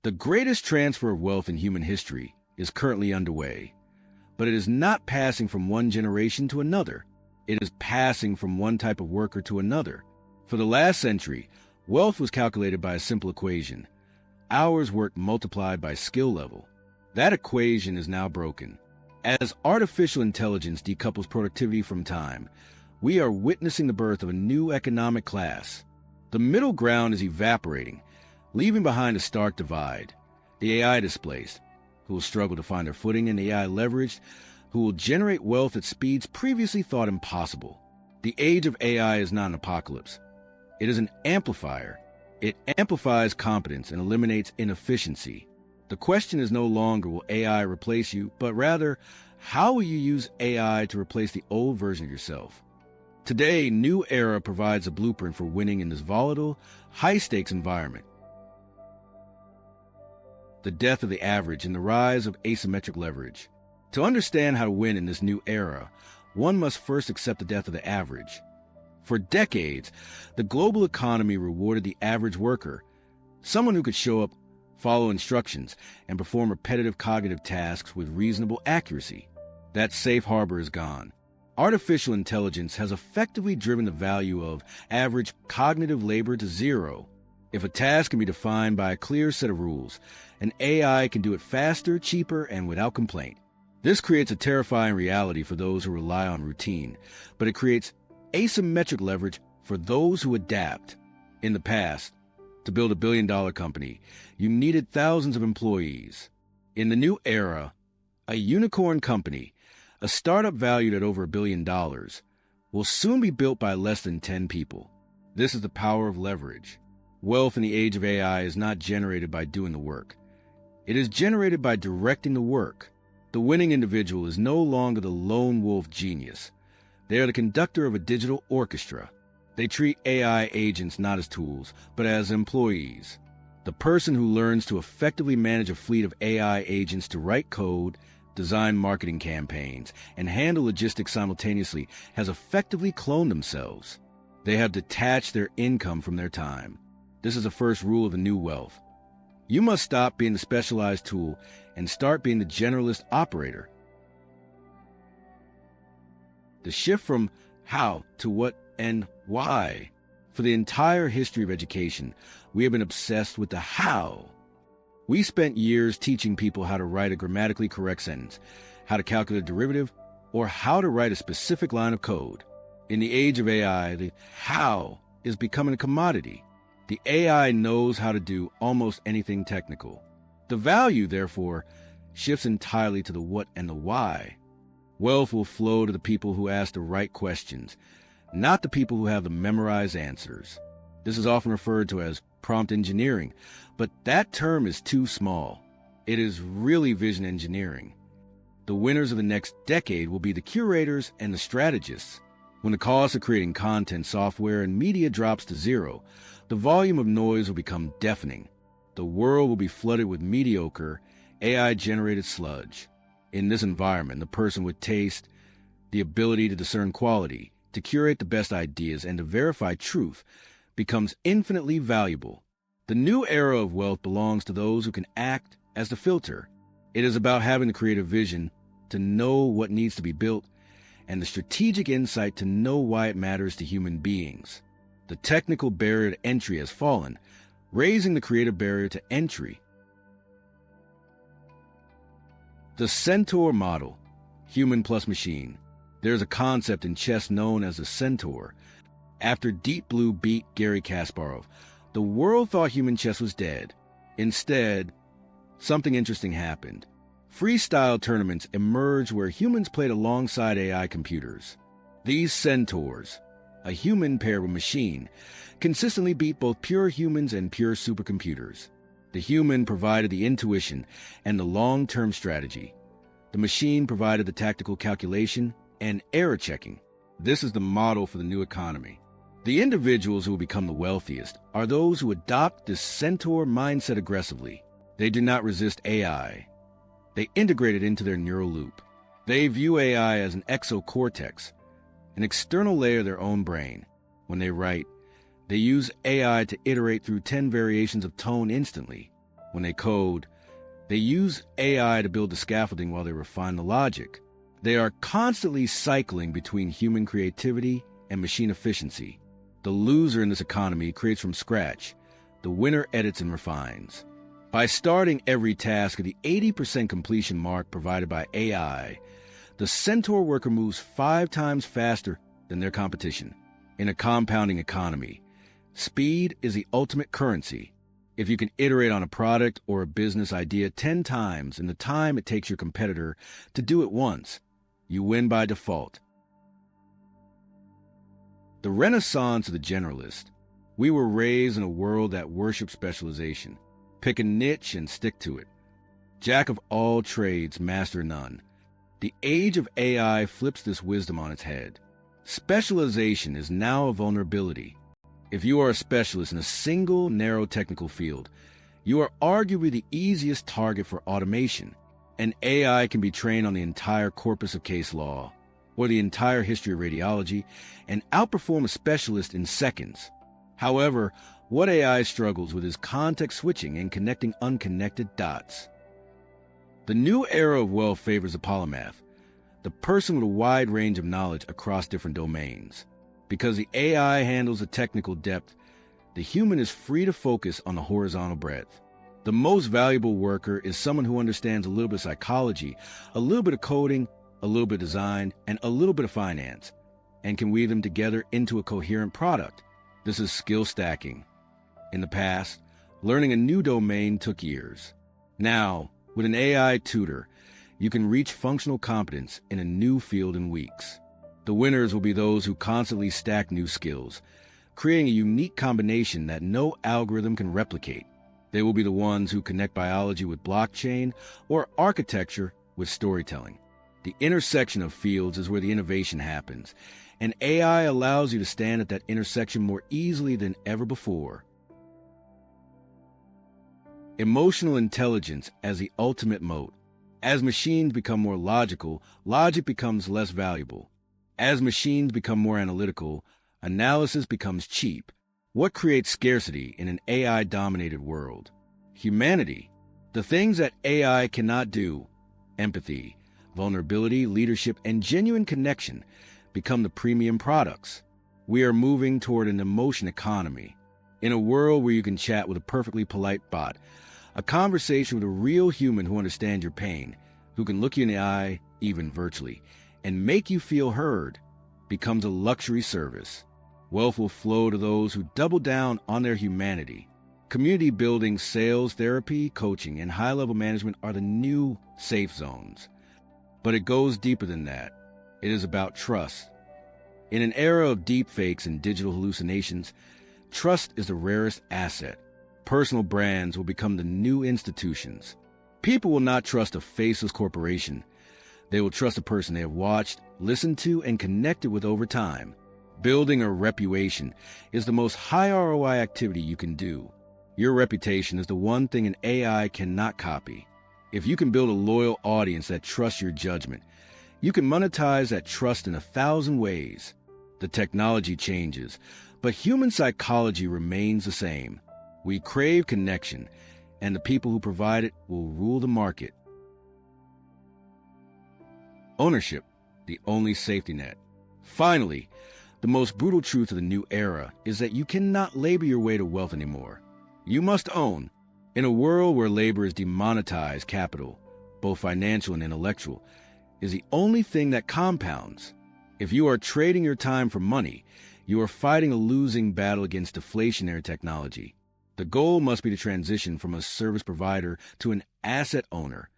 The greatest transfer of wealth in human history is currently underway, but it is not passing from one generation to another. It is passing from one type of worker to another. For the last century, wealth was calculated by a simple equation: hours worked multiplied by skill level. That equation is now broken. As artificial intelligence decouples productivity from time, we are witnessing the birth of a new economic class. The middle ground is evaporating, leaving behind a stark divide: the AI-Displaced, who will struggle to find their footing, and the AI-Leveraged, who will generate wealth at speeds previously thought impossible. The age of AI is not an apocalypse. It is an amplifier. It amplifies competence and eliminates inefficiency. The question is no longer will AI replace you, but rather, how will you use AI to replace the old version of yourself? Today, New Era provides a blueprint for winning in this volatile, high-stakes environment. The death of the average and the rise of asymmetric leverage. To understand how to win in this new era, one must first accept the death of the average. For decades, the global economy rewarded the average worker, someone who could show up, follow instructions, and perform repetitive cognitive tasks with reasonable accuracy. That safe harbor is gone. Artificial intelligence has effectively driven the value of average cognitive labor to zero. If a task can be defined by a clear set of rules, an AI can do it faster, cheaper, and without complaint. This creates a terrifying reality for those who rely on routine, but it creates asymmetric leverage for those who adapt. In the past, to build a billion-dollar company, you needed thousands of employees. In the new era, a unicorn company, a startup valued at over $1 billion, will soon be built by less than 10 people. This is the power of leverage. Wealth in the age of AI is not generated by doing the work. It is generated by directing the work. The winning individual is no longer the lone wolf genius. They are the conductor of a digital orchestra. They treat AI agents not as tools, but as employees. The person who learns to effectively manage a fleet of AI agents to write code, design marketing campaigns, and handle logistics simultaneously has effectively cloned themselves. They have detached their income from their time. This is the first rule of the new wealth. You must stop being the specialized tool and start being the generalist operator. The shift from how to what and why. For the entire history of education, we have been obsessed with the how. We spent years teaching people how to write a grammatically correct sentence, how to calculate a derivative, or how to write a specific line of code. In the age of AI, the how is becoming a commodity. The AI knows how to do almost anything technical. The value, therefore, shifts entirely to the what and the why. Wealth will flow to the people who ask the right questions, not the people who have the memorized answers. This is often referred to as prompt engineering, but that term is too small. It is really vision engineering. The winners of the next decade will be the curators and the strategists. When the cost of creating content, software, and media drops to zero, the volume of noise will become deafening. The world will be flooded with mediocre, AI-generated sludge. In this environment, the person with taste, the ability to discern quality, to curate the best ideas, and to verify truth becomes infinitely valuable. The new era of wealth belongs to those who can act as the filter. It is about having the creative vision to know what needs to be built and the strategic insight to know why it matters to human beings. The technical barrier to entry has fallen, raising the creative barrier to entry. The Centaur model, human plus machine. There's a concept in chess known as the Centaur. After Deep Blue beat Garry Kasparov, the world thought human chess was dead. Instead, something interesting happened. Freestyle tournaments emerged where humans played alongside AI computers. These centaurs, a human paired with machine, consistently beat both pure humans and pure supercomputers. The human provided the intuition and the long-term strategy. The machine provided the tactical calculation and error checking. This is the model for the new economy. The individuals who will become the wealthiest are those who adopt this centaur mindset aggressively. They do not resist AI. They integrate it into their neural loop. They view AI as an exocortex, an external layer of their own brain. When they write, they use AI to iterate through 10 variations of tone instantly. When they code, they use AI to build the scaffolding while they refine the logic. They are constantly cycling between human creativity and machine efficiency. The loser in this economy creates from scratch. The winner edits and refines. By starting every task at the 80% completion mark provided by AI, the Centaur worker moves 5 times faster than their competition. In a compounding economy, speed is the ultimate currency. If you can iterate on a product or a business idea 10 times in the time it takes your competitor to do it once, you win by default. The renaissance of the generalist. We were raised in a world that worships specialization. Pick a niche and stick to it. Jack of all trades, master none. The age of AI flips this wisdom on its head. Specialization is now a vulnerability. If you are a specialist in a single, narrow technical field, you are arguably the easiest target for automation. An AI can be trained on the entire corpus of case law or the entire history of radiology and outperform a specialist in seconds. However, what AI struggles with is context switching and connecting unconnected dots. The new era of wealth favors a polymath, the person with a wide range of knowledge across different domains. Because the AI handles the technical depth, the human is free to focus on the horizontal breadth. The most valuable worker is someone who understands a little bit of psychology, a little bit of coding, a little bit of design, and a little bit of finance, and can weave them together into a coherent product. This is skill stacking. In the past, learning a new domain took years. Now, with an AI tutor, you can reach functional competence in a new field in weeks. The winners will be those who constantly stack new skills, creating a unique combination that no algorithm can replicate. They will be the ones who connect biology with blockchain or architecture with storytelling. The intersection of fields is where the innovation happens, and AI allows you to stand at that intersection more easily than ever before. Emotional intelligence as the ultimate moat. As machines become more logical, logic becomes less valuable. As machines become more analytical, analysis becomes cheap. What creates scarcity in an AI-dominated world? Humanity. The things that AI cannot do, empathy, vulnerability, leadership, and genuine connection, become the premium products. We are moving toward an emotion economy. In a world where you can chat with a perfectly polite bot, a conversation with a real human who understands your pain, who can look you in the eye, even virtually, and make you feel heard, becomes a luxury service. Wealth will flow to those who double down on their humanity. Community building, sales, therapy, coaching, and high-level management are the new safe zones. But it goes deeper than that. It is about trust. In an era of deepfakes and digital hallucinations, trust is the rarest asset. Personal brands will become the new institutions. People will not trust a faceless corporation. They will trust a person they have watched, listened to, and connected with over time. Building a reputation is the most high ROI activity you can do. Your reputation is the one thing an AI cannot copy. If you can build a loyal audience that trusts your judgment, you can monetize that trust in 1,000 ways. The technology changes, but human psychology remains the same. We crave connection, and the people who provide it will rule the market. Ownership, the only safety net. Finally, the most brutal truth of the new era is that you cannot labor your way to wealth anymore. You must own. In a world where labor is demonetized, capital, both financial and intellectual, is the only thing that compounds. If you are trading your time for money, you are fighting a losing battle against deflationary technology. The goal must be to transition from a service provider to an asset owner,